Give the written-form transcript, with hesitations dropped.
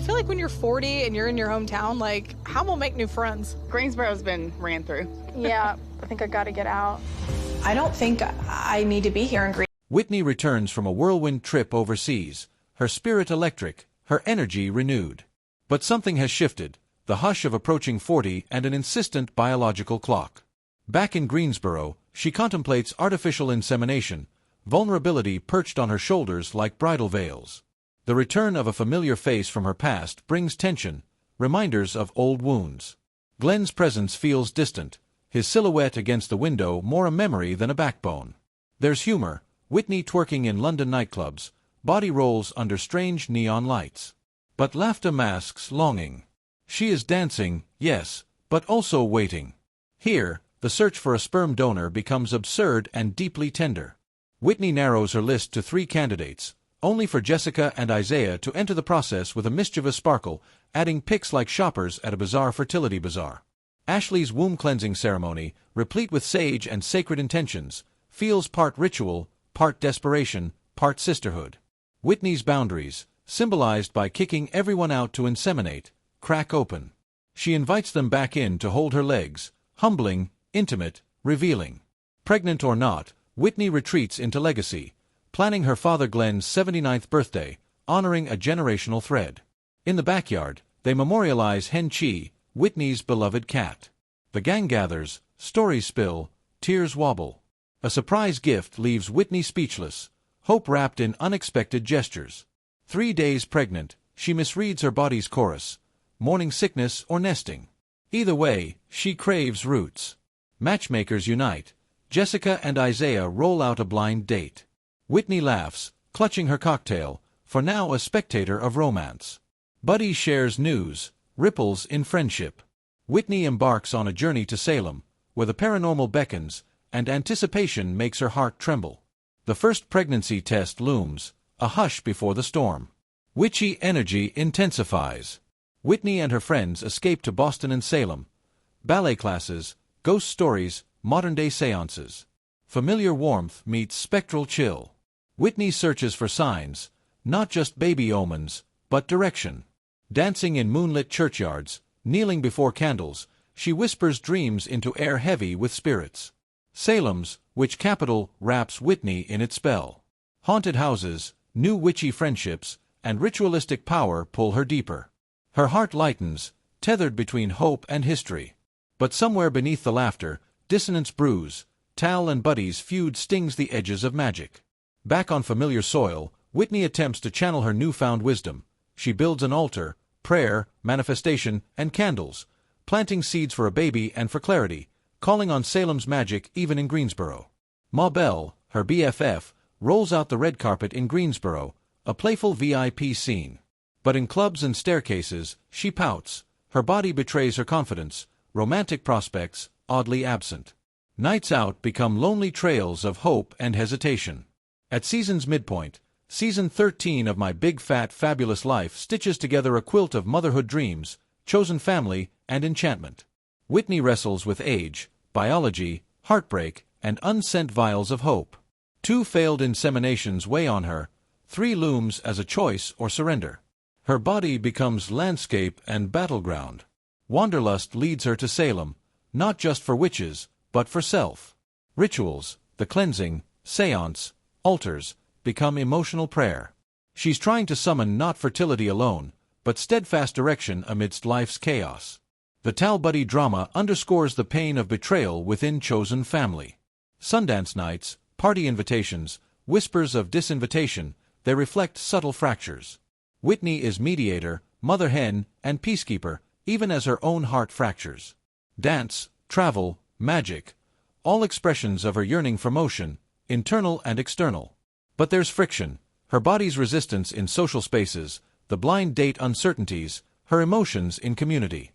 feel like when you're 40 and you're in your hometown, like, how will make new friends? Greensboro's been ran through. Yeah, I think I gotta get out. I don't think I need to be here in Green. Whitney returns from a whirlwind trip overseas, her spirit electric, her energy renewed. But something has shifted, the hush of approaching 40 and an insistent biological clock. Back in Greensboro, she contemplates artificial insemination, vulnerability perched on her shoulders like bridal veils. The return of a familiar face from her past brings tension, reminders of old wounds. Glenn's presence feels distant, his silhouette against the window more a memory than a backbone. There's humor, Whitney twerking in London nightclubs, body rolls under strange neon lights. But laughter masks longing. She is dancing, yes, but also waiting. Here, the search for a sperm donor becomes absurd and deeply tender. Whitney narrows her list to 3 candidates, only for Jessica and Isaiah to enter the process with a mischievous sparkle, adding pics like shoppers at a bizarre fertility bazaar. Ashley's womb cleansing ceremony, replete with sage and sacred intentions, feels part ritual, part desperation, part sisterhood. Whitney's boundaries, symbolized by kicking everyone out to inseminate, crack open. She invites them back in to hold her legs, humbling, intimate, revealing. Pregnant or not, Whitney retreats into legacy, planning her father Glenn's 79th birthday, honoring a generational thread. In the backyard, they memorialize Hen Chi, Whitney's beloved cat. The gang gathers, stories spill, tears wobble. A surprise gift leaves Whitney speechless, hope wrapped in unexpected gestures. 3 days pregnant, she misreads her body's chorus, morning sickness or nesting. Either way, she craves roots. Matchmakers unite. Jessica and Isaiah roll out a blind date. Whitney laughs, clutching her cocktail, for now a spectator of romance. Buddy shares news, ripples in friendship. Whitney embarks on a journey to Salem, where the paranormal beckons, and anticipation makes her heart tremble. The first pregnancy test looms, a hush before the storm. Witchy energy intensifies. Whitney and her friends escape to Boston and Salem. Ballet classes, ghost stories, modern-day seances. Familiar warmth meets spectral chill. Whitney searches for signs, not just baby omens, but direction. Dancing in moonlit churchyards, kneeling before candles, she whispers dreams into air heavy with spirits. Salem's witch capital wraps Whitney in its spell. Haunted houses, new witchy friendships, and ritualistic power pull her deeper. Her heart lightens, tethered between hope and history. But somewhere beneath the laughter, dissonance brews. Tal and Buddy's feud stings the edges of magic. Back on familiar soil, Whitney attempts to channel her newfound wisdom. She builds an altar, prayer, manifestation, and candles, planting seeds for a baby and for clarity, calling on Salem's magic even in Greensboro. Ma Bell, her BFF, rolls out the red carpet in Greensboro, a playful VIP scene. But in clubs and staircases, she pouts. Her body betrays her confidence, romantic prospects, oddly absent. Nights out become lonely trails of hope and hesitation. At season's midpoint, Season 13 of My Big Fat Fabulous Life stitches together a quilt of motherhood dreams, chosen family, and enchantment. Whitney wrestles with age, biology, heartbreak, and unsent vials of hope. 2 failed inseminations weigh on her, 3 looms as a choice or surrender. Her body becomes landscape and battleground. Wanderlust leads her to Salem, not just for witches, but for self. Rituals, the cleansing, seance, altars, become emotional prayer. She's trying to summon not fertility alone, but steadfast direction amidst life's chaos. The Tal Buddy drama underscores the pain of betrayal within chosen family. Sundance nights, party invitations, whispers of disinvitation, they reflect subtle fractures. Whitney is mediator, mother hen, and peacekeeper, even as her own heart fractures. Dance, travel, magic, all expressions of her yearning for motion, internal and external. But there's friction, her body's resistance in social spaces, the blind date uncertainties, her emotions in community.